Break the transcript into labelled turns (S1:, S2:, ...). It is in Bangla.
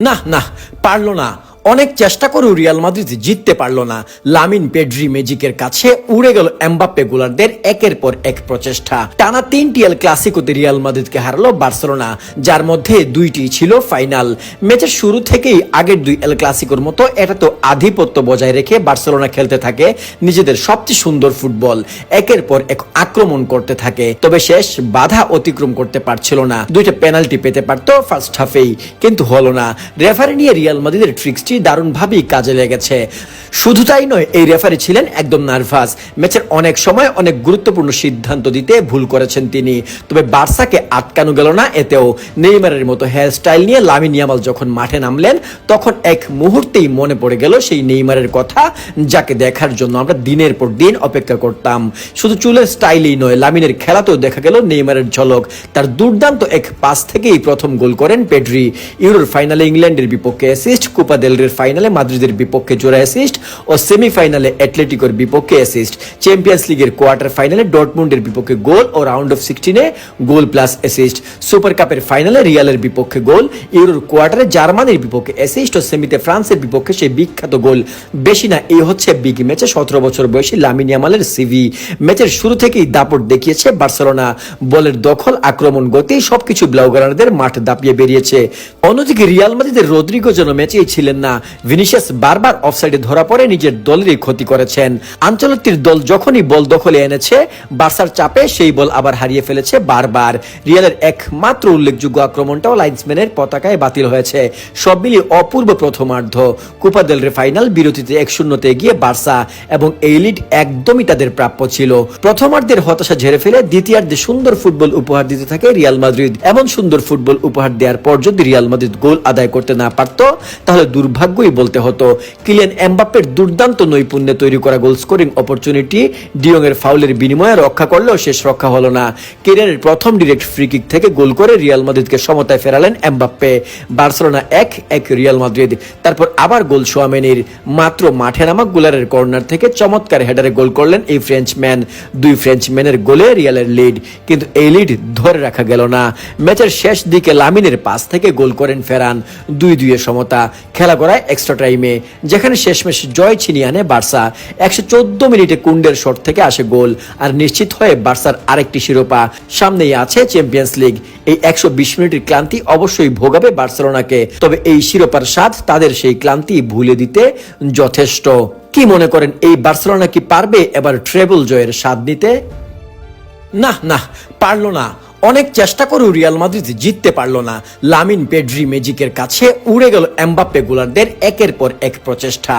S1: না না, পারলো না। অনেক চেষ্টা করেও রিয়াল মাদ্রিদ জিততে পারলো না। লামিন পেড্রি ম্যাজিকের কাছে উড়ে গেল এমবাপ্পে গোলারদের একের পর এক প্রচেষ্টা। টানা 3টি এল ক্লাসিকোতে রিয়াল মাদ্রিদকে হারালো বার্সেলোনা, যার মধ্যে 2টি ছিল ফাইনাল। ম্যাচের শুরু থেকেই আগের 2 এল ক্লাসিকোর মতো এটা তো আধিপত্য বজায় রেখে বার্সেলোনা খেলতে থাকে নিজেদের সবচেয়ে সুন্দর ফুটবল, একের পর এক আক্রমণ করতে থাকে। তবে শেষ বাধা অতিক্রম করতে পারছিল না। 2টা পেনাল্টি পেতে পারতো ফার্স্ট হাফেই, কিন্তু হলো না। রেফারি নিয়ে রিয়াল মাদ্রিদের ট্রিক্স দারুণভাবেই কাজে লেগেছে। শুধু তাই নয়, এই রেফারি ছিলেন একদম নার্ভাস। ম্যাচের অনেক সময় অনেক গুরুত্বপূর্ণ সিদ্ধান্ত দিতে ভুল করেছেন তিনি। তবে বার্সাকে আটকানো গেল না এতেও। নেইমারের মতো হেয়ার স্টাইল নিয়ে লামিন ইয়ামাল যখন মাঠে নামলেন, তখন এক মুহূর্তেই মনে পড়ে গেল সেই নেইমারের কথা, যাকে দেখার জন্য আমরা দিনের পর দিন অপেক্ষা করতাম। শুধু চুলের স্টাইলেই নয়, লামিনের খেলাতেও দেখা গেল নেইমারের ঝলক। তার দুর্দান্ত এক পাস থেকেই প্রথম গোল করেন পেড্রি। ইউরোর ফাইনালে ইংল্যান্ডের বিপক্ষে অ্যাসিস্ট, কোপা দেল রের ফাইনালে মাদ্রিদের বিপক্ষে জোড়া অ্যাসিস্ট ও সেমিফাইনালে অ্যাটলেটিকোর বিপক্ষে অ্যাসিস্ট। চ্যাম্পিয়ন্স লিগের কোয়ার্টার ফাইনালে ডর্টমুন্ডের বিপক্ষে গোল ও রাউন্ড অফ 16-এ গোল প্লাস অ্যাসিস্ট। সুপার কাপের ফাইনালে রিয়ালের বিপক্ষে গোল, ইউরোর কোয়ার্টারে জার্মানির বিপক্ষে অ্যাসিস্ট ও সেমিতে ফ্রান্সের বিপক্ষে সেই বিখ্যাত গোল। বেশি না, এই হচ্ছে বিগ ম্যাচে 17 বছর বয়সী লামিন ইয়ামালের সিভি। ম্যাচের শুরু থেকেই দাপট দেখিয়েছে বার্সেলোনা। বলের দখল, আক্রমণ, গতি সবকিছু ব্লাউগ্রানারদের মাঠ দাপিয়ে বেরিয়েছে। অন্যদিকে রিয়াল মাদ্রিদের রদ্রিগো যেন ম্যাচেই ছিলেন না। ভিনিসিয়াস বারবার অফসাইডে ধরা পড়ে নিজের দলেরই ক্ষতি করেছেন। আঞ্চলত্তির দল যখনই বল দখলে এনেছে, বার্সার চাপে সেই বল আবার হারিয়ে ফেলেছে বারবার। রিয়ালের একমাত্র উল্লেখযোগ্য আক্রমণটাও লাইন্সম্যানের পতাকায় বাতিল হয়েছে। সব মিলিয়ে অপূর্ব প্রথমার্ধ। কোপা দেল রে ফাইনাল বিরতিতে 1-0-তে এগিয়ে বার্সা, এবং এই লিড একদমই তাদের প্রাপ্য ছিল। প্রথমার্ধের হতাশা ঝেড়ে ফেলে দ্বিতীয়ার্ধে সুন্দর ফুটবল উপহার দিতে থাকে রিয়াল মাদ্রিদ। এমন সুন্দর ফুটবল উপহার দেওয়ার পর যদি রিয়াল মাদ্রিদ গোল আদায় করতে না পারত, তাহলে দুর্ভাগ্যই বলতে হতো। কিলিয়ান এমবাপ্পের দুর্দান্ত নৈপুণ্যে তৈরি করা গোল স্কোরিং অপরচুনিটি ডিয়ং এর ফাউলের বিনিময়ে রক্ষা করলেও শেষ রক্ষা হলো না। ক্যারিয়ারের প্রথম ডিরেক্ট ফ্রি কিক থেকে গোল করে রিয়াল মাদ্রিদকে সমতায় ফেরালেন এমবাপ্পে। Barcelona 1-1 Real Madrid. তারপর আবার গোল চুয়ামেনির। মাত্র মাঠে নামা গোলারের কর্নার থেকে চমৎকার হেডারে গোল করলেন এই ফ্রেঞ্চম্যান। 2 ফ্রেঞ্চম্যানের গোলে রিয়ালের লিড, কিন্তু এই লিড ধরে রাখা গেল না। ম্যাচের শেষ দিকে লামিনের পাস থেকে গোল করেন ফেরান। 2-2 সমতা। খেলা গড়ায় এক্সট্রা টাইমে, যেখানে শেষমেশ জয় ছিনিয়ে আনে বার্সা। 114 মিনিটে কুন্ডের শট থেকে আসে গোল, আর নিশ্চিত হয়ে বার্সার আরেকটি শিরোপা। সামনেই আছে চ্যাম্পিয়ন্স লিগ। এই 120 মিনিটের ক্লান্তি অবশ্যই ভোগাবে বার্সেলোনাকে, তবে এই শিরোপার স্বাদ তাদের সেই ক্লান্তি ভুলে দিতে যথেষ্ট। কি মনে করেন, এই বার্সেলোনা কি পারবে এবার ট্রেবল জয়ের স্বাদ নিতে? না না, পারলো না। অনেক চেষ্টা করেও রিয়াল মাদ্রিদ জিততে পারলো না। লামিন পেড্রি ম্যাজিকের কাছে উড়ে গেল এমবাপ্পে গোলারদের একের পর এক প্রচেষ্টা।